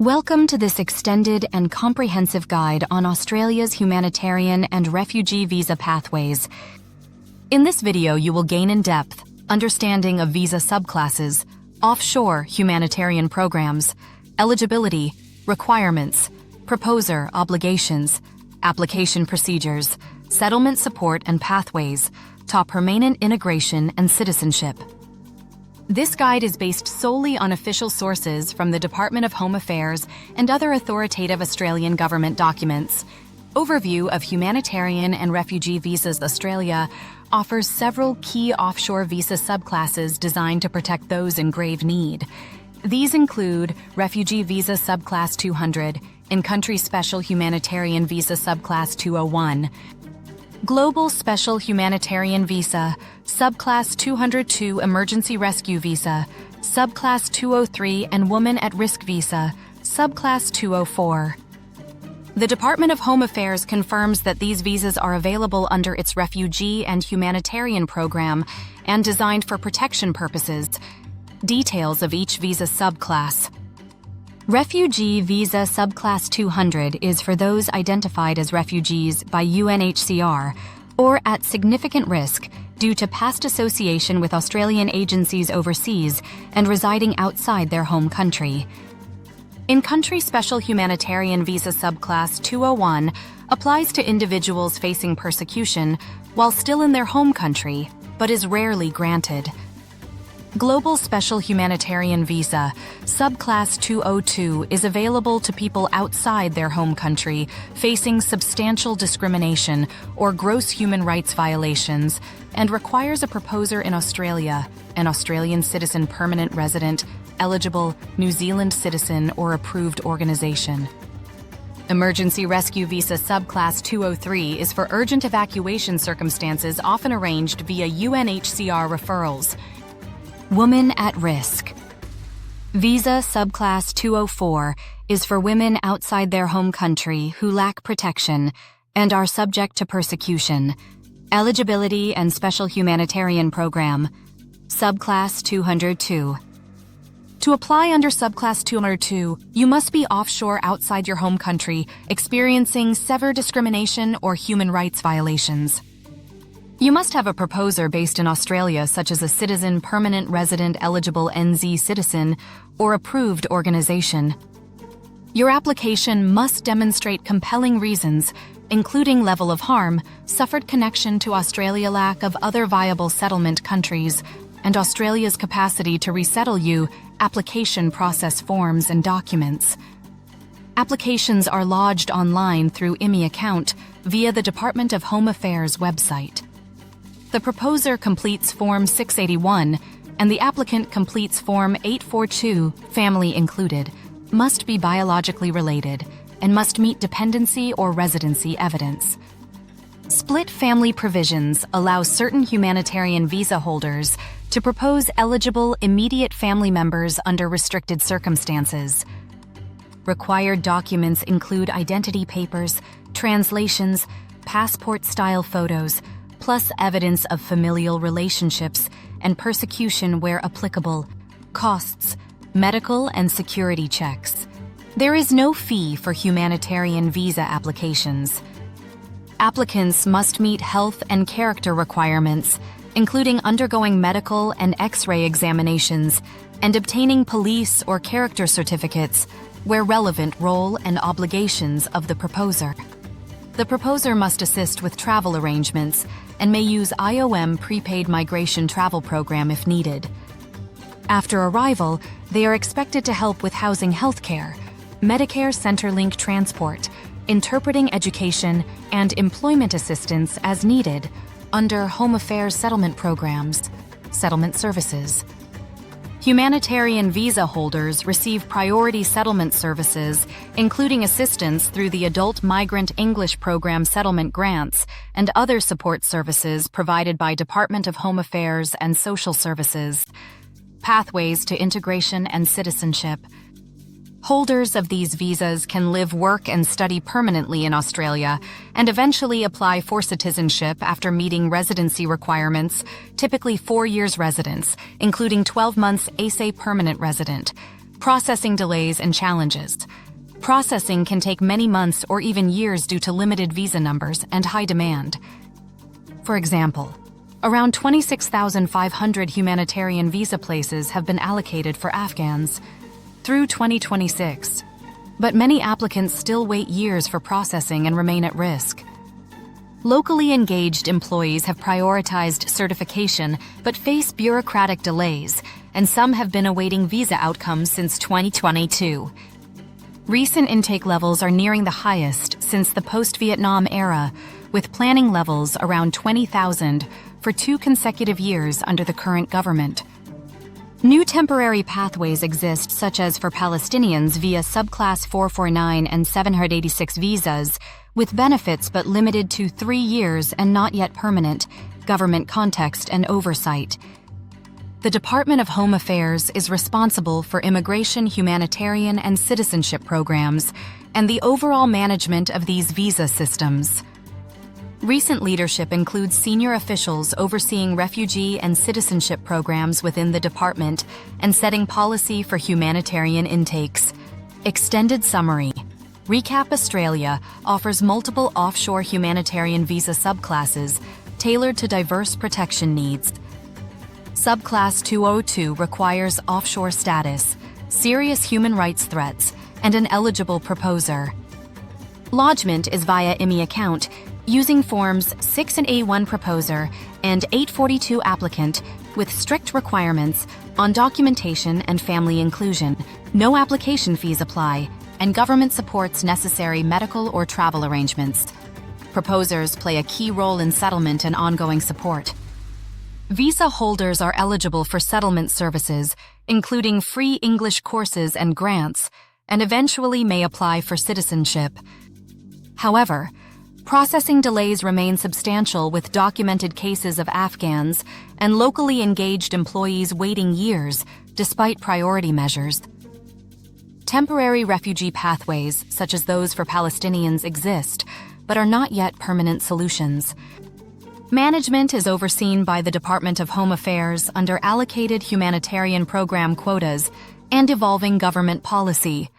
Welcome to this extended and comprehensive guide on Australia's humanitarian and refugee visa pathways. In this video, you will gain in-depth understanding of visa subclasses, offshore humanitarian programs, eligibility, requirements, proposer obligations, application procedures, settlement support and pathways, to permanent integration and citizenship. This guide is based solely on official sources from the Department of Home Affairs and other authoritative Australian government documents. Overview of Humanitarian and Refugee Visas. Australia offers several key offshore visa subclasses designed to protect those in grave need. These include Refugee Visa Subclass 200, In-Country Special Humanitarian Visa Subclass 201, Global Special Humanitarian Visa, Subclass 202 Emergency Rescue Visa, Subclass 203 and Woman at Risk Visa, Subclass 204. The Department of Home Affairs confirms that these visas are available under its Refugee and Humanitarian program and designed for protection purposes. Details of each visa subclass. Refugee Visa Subclass 200 is for those identified as refugees by UNHCR or at significant risk due to past association with Australian agencies overseas and residing outside their home country. In-Country Special Humanitarian Visa Subclass 201 applies to individuals facing persecution while still in their home country, but is rarely granted. Global Special Humanitarian Visa, Subclass 202, is available to people outside their home country facing substantial discrimination or gross human rights violations and requires a proposer in Australia, an Australian citizen permanent resident, eligible, New Zealand citizen or approved organization. Emergency Rescue Visa Subclass 203 is for urgent evacuation circumstances often arranged via UNHCR referrals. Woman at Risk. Visa Subclass 204 is for women outside their home country who lack protection and are subject to persecution. Eligibility and Special Humanitarian Program. Subclass 202. To apply under Subclass 202, you must be offshore outside your home country, experiencing severe discrimination or human rights violations. You must have a proposer based in Australia, such as a citizen, permanent resident, eligible NZ citizen, or approved organization. Your application must demonstrate compelling reasons, including level of harm, suffered connection to Australia, lack of other viable settlement countries, and Australia's capacity to resettle you, application process forms and documents. Applications are lodged online through IMI account via the Department of Home Affairs website. The proposer completes Form 681 and the applicant completes Form 842, family included, must be biologically related, and must meet dependency or residency evidence. Split family provisions allow certain humanitarian visa holders to propose eligible immediate family members under restricted circumstances. Required documents include identity papers, translations, passport-style photos, plus evidence of familial relationships and persecution where applicable, costs, medical and security checks. There is no fee for humanitarian visa applications. Applicants must meet health and character requirements, including undergoing medical and X-ray examinations and obtaining police or character certificates where relevant role and obligations of the proposer. The proposer must assist with travel arrangements and may use IOM prepaid migration travel program if needed. After arrival, they are expected to help with housing healthcare, Medicare Centrelink transport, interpreting education, and employment assistance as needed under Home Affairs settlement programs, settlement services. Humanitarian visa holders receive priority settlement services, including assistance through the Adult Migrant English Program settlement grants and other support services provided by Department of Home Affairs and Social Services. Pathways to integration and citizenship. Holders of these visas can live, work, and study permanently in Australia and eventually apply for citizenship after meeting residency requirements, typically 4 years residence, including 12 months ASA permanent resident. Processing delays and challenges. Processing can take many months or even years due to limited visa numbers and high demand. For example, around 26,500 humanitarian visa places have been allocated for Afghans through 2026, but many applicants still wait years for processing and remain at risk. Locally engaged employees have prioritized certification but face bureaucratic delays, and some have been awaiting visa outcomes since 2022. Recent intake levels are nearing the highest since the post-Vietnam era, with planning levels around 20,000 for 2 consecutive years under the current government. New temporary pathways exist, such as for Palestinians via subclass 449 and 786 visas, with benefits but limited to 3 years and not yet permanent, government context and oversight. The Department of Home Affairs is responsible for immigration, humanitarian, and citizenship programs, and the overall management of these visa systems. Recent leadership includes senior officials overseeing refugee and citizenship programs within the department and setting policy for humanitarian intakes. Extended summary. Recap: Australia offers multiple offshore humanitarian visa subclasses tailored to diverse protection needs. Subclass 202 requires offshore status, serious human rights threats, and an eligible proposer. Lodgement is via IMI account, using forms 6 and A1 proposer and 842 applicant, with strict requirements on documentation and family inclusion. No application fees apply, and government supports necessary medical or travel arrangements. Proposers play a key role in settlement and ongoing support. Visa holders are eligible for settlement services, including free English courses and grants, and eventually may apply for citizenship. However, processing delays remain substantial, with documented cases of Afghans and locally engaged employees waiting years despite priority measures. Temporary refugee pathways, such as those for Palestinians, exist, but are not yet permanent solutions. Management is overseen by the Department of Home Affairs under allocated humanitarian program quotas and evolving government policy.